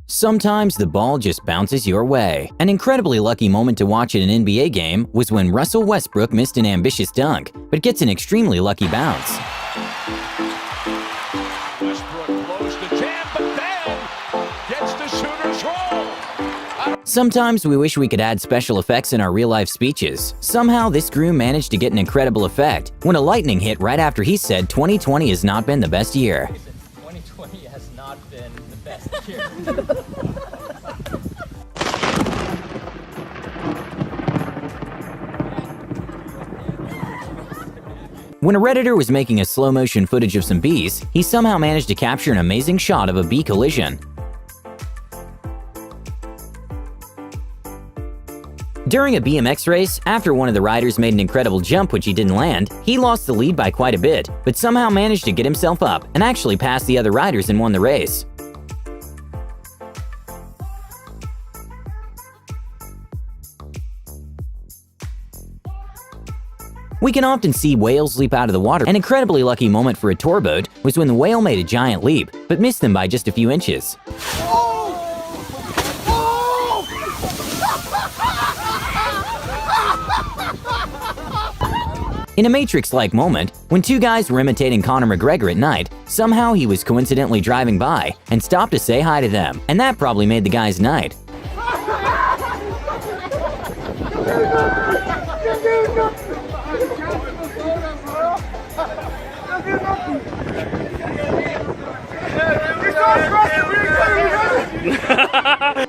Sometimes the ball just bounces your way. An incredibly lucky moment to watch at an NBA game was when Russell Westbrook missed an ambitious dunk, but gets an extremely lucky bounce. Westbrook blows the jam, but then gets the shooter's roll. Sometimes we wish we could add special effects in our real-life speeches. Somehow this groom managed to get an incredible effect when a lightning hit right after he said 2020 has not been the best year. 2020 has not been the best year. When a Redditor was making a slow-motion footage of some bees, he somehow managed to capture an amazing shot of a bee collision. During a BMX race, after one of the riders made an incredible jump which he didn't land, he lost the lead by quite a bit, but somehow managed to get himself up and actually passed the other riders and won the race. We can often see whales leap out of the water. An incredibly lucky moment for a tour boat was when the whale made a giant leap, but missed them by just a few inches. In a Matrix-like moment, when two guys were imitating Conor McGregor at night, somehow he was coincidentally driving by and stopped to say hi to them, and that probably made the guy's night.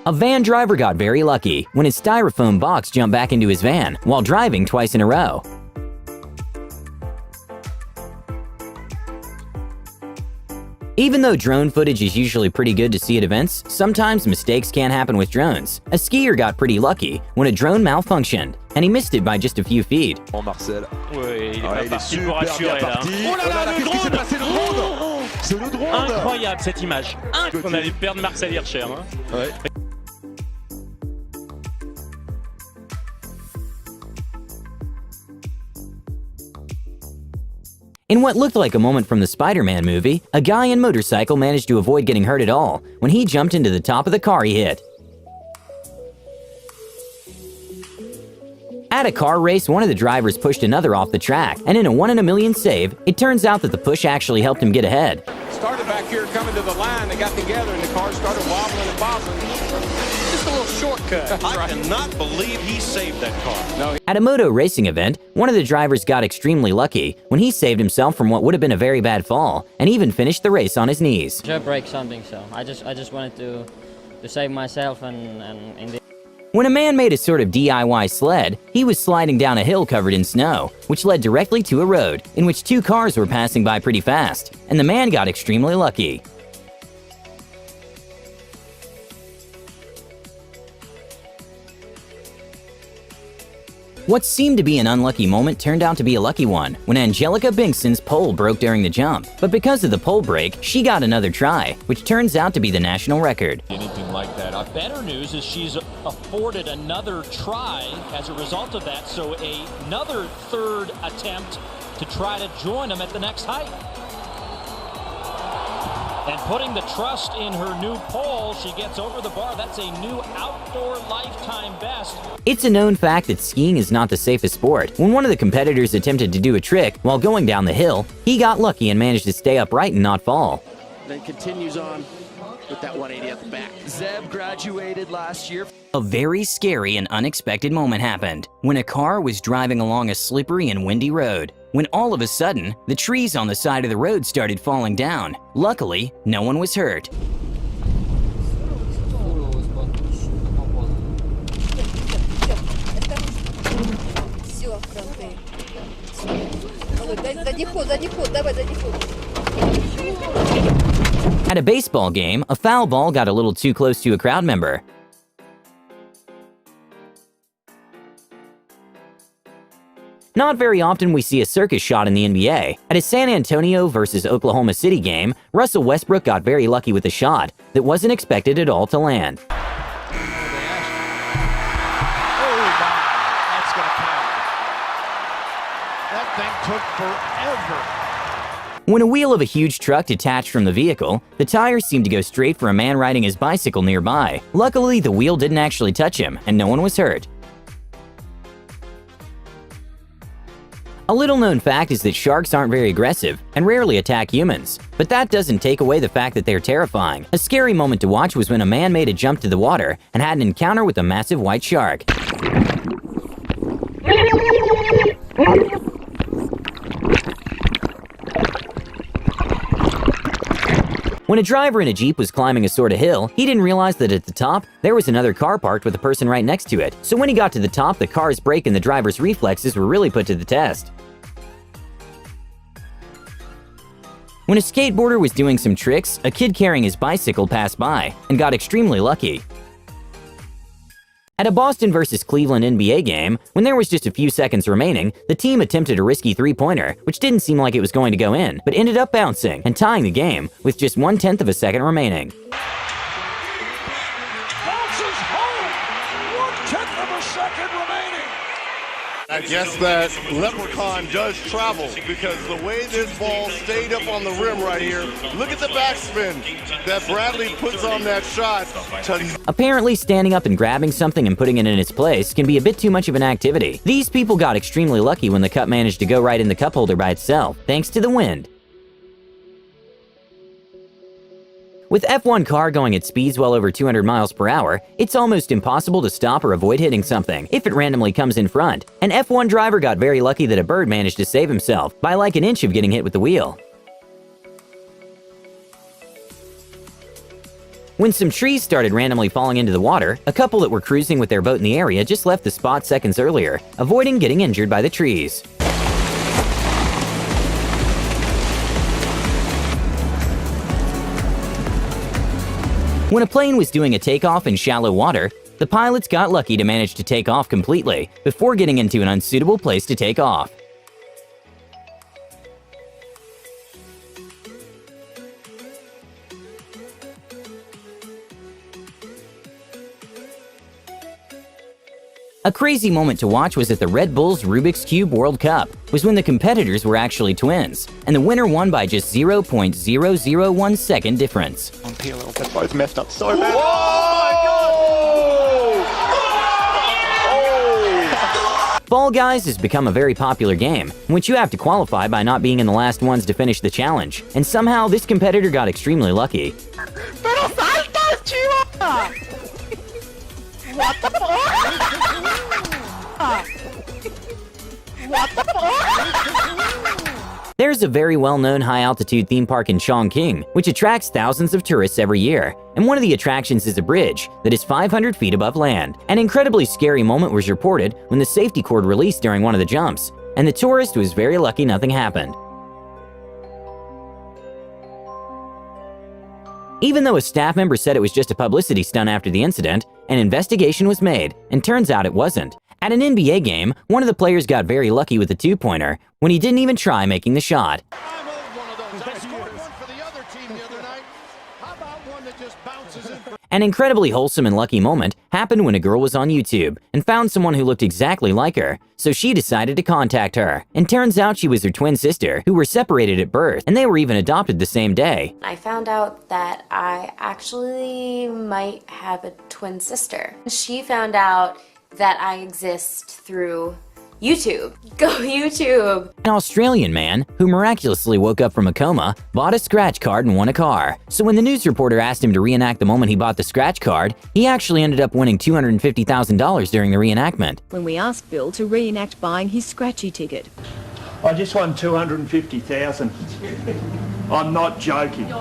A van driver got very lucky when his styrofoam box jumped back into his van while driving twice in a row. Even though drone footage is usually pretty good to see at events, sometimes mistakes can happen with drones. A skier got pretty lucky when a drone malfunctioned, and he missed it by just a few feet. Marcel. Oui, il est Ah, pas il est parti pour super assurer bien là. parti. Oh là là, Qu'est-ce qui s'est passé, le drone? C'est le drone. Incroyable cette image. On allait perdre Marcel Hirscher. Hein. Ouais. In what looked like a moment from the Spider-Man movie, a guy in motorcycle managed to avoid getting hurt at all when he jumped into the top of the car he hit. At a car race, one of the drivers pushed another off the track, and in a 1 in a million save, it turns out that the push actually helped him get ahead. Started back here coming to the line. They got together and the car started wobbling and bobbling. Just a little shortcut. I cannot believe he saved that car. No. At a moto racing event, one of the drivers got extremely lucky when he saved himself from what would have been a very bad fall, and even finished the race on his knees. I break something, so I just wanted to save myself and in the When a man made a sort of DIY sled, he was sliding down a hill covered in snow, which led directly to a road in which two cars were passing by pretty fast, and the man got extremely lucky. What seemed to be an unlucky moment turned out to be a lucky one when Angelica Bingson's pole broke during the jump. But because of the pole break, she got another try, which turns out to be the national record. Anything like that. Better news is she's afforded another try as a result of that, so another third attempt to try to join them at the next height. And putting the trust in her new pole, she gets over the bar. That's a new outdoor lifetime best. It's a known fact that skiing is not the safest sport. When one of the competitors attempted to do a trick while going down the hill, he got lucky and managed to stay upright and not fall. Then continues on with that 180 at the back. Zeb graduated last year. A very scary and unexpected moment happened when a car was driving along a slippery and windy road, when all of a sudden, the trees on the side of the road started falling down. Luckily, no one was hurt. At a baseball game, a foul ball got a little too close to a crowd member. Not very often we see a circus shot in the NBA. At a San Antonio versus Oklahoma City game, Russell Westbrook got very lucky with a shot that wasn't expected at all to land. Oh, my. That's going to count. That thing took forever. When a wheel of a huge truck detached from the vehicle, the tires seemed to go straight for a man riding his bicycle nearby. Luckily, the wheel didn't actually touch him, and no one was hurt. A little-known fact is that sharks aren't very aggressive and rarely attack humans, but that doesn't take away the fact that they're terrifying. A scary moment to watch was when a man made a jump to the water and had an encounter with a massive white shark. When a driver in a Jeep was climbing a sort of hill, he didn't realize that at the top, there was another car parked with a person right next to it. So when he got to the top, the car's brake and the driver's reflexes were really put to the test. When a skateboarder was doing some tricks, a kid carrying his bicycle passed by and got extremely lucky. At a Boston vs. Cleveland NBA game, when there was just a few seconds remaining, the team attempted a risky three-pointer, which didn't seem like it was going to go in, but ended up bouncing and tying the game with just 1/10 of a second remaining. Bounces home. 1/10 of a second remaining. I guess that leprechaun does travel because the way this ball stayed up on the rim right here, look at the backspin that Bradley puts on that shot. Apparently, standing up and grabbing something and putting it in its place can be a bit too much of an activity. These people got extremely lucky when the cup managed to go right in the cup holder by itself, thanks to the wind. With F1 car going at speeds well over 200 miles per hour, it's almost impossible to stop or avoid hitting something if it randomly comes in front. An F1 driver got very lucky that a bird managed to save himself by like an inch of getting hit with the wheel. When some trees started randomly falling into the water, a couple that were cruising with their boat in the area just left the spot seconds earlier, avoiding getting injured by the trees. When a plane was doing a takeoff in shallow water, the pilots got lucky to manage to take off completely before getting into an unsuitable place to take off. A crazy moment to watch was at the Red Bull's Rubik's Cube World Cup, was when the competitors were actually twins, and the winner won by just 0.001 second difference. They're both messed up so bad. Fall Guys has become a very popular game, in which you have to qualify by not being in the last ones to finish the challenge, and somehow this competitor got extremely lucky. Pero saltas, chiva! What the fuck? What the fuck? There's a very well-known high-altitude theme park in Chongqing, which attracts thousands of tourists every year, and one of the attractions is a bridge that is 500 feet above land. An incredibly scary moment was reported when the safety cord released during one of the jumps, and the tourist was very lucky nothing happened. Even though a staff member said it was just a publicity stunt after the incident, an investigation was made, and turns out it wasn't. At an NBA game, one of the players got very lucky with a two-pointer when he didn't even try making the shot. I'm owed one of those. I scored one for the other team the other night. How about one that just bounces in? An incredibly wholesome and lucky moment happened when a girl was on YouTube and found someone who looked exactly like her, so she decided to contact her. And turns out she was her twin sister, who were separated at birth, and they were even adopted the same day. I found out that I actually might have a twin sister. She found out that I exist through YouTube. Go YouTube! An Australian man, who miraculously woke up from a coma, bought a scratch card and won a car. So when the news reporter asked him to reenact the moment he bought the scratch card, he actually ended up winning $250,000 during the reenactment. When we asked Bill to reenact buying his scratchy ticket. I just won $250,000. I'm not joking.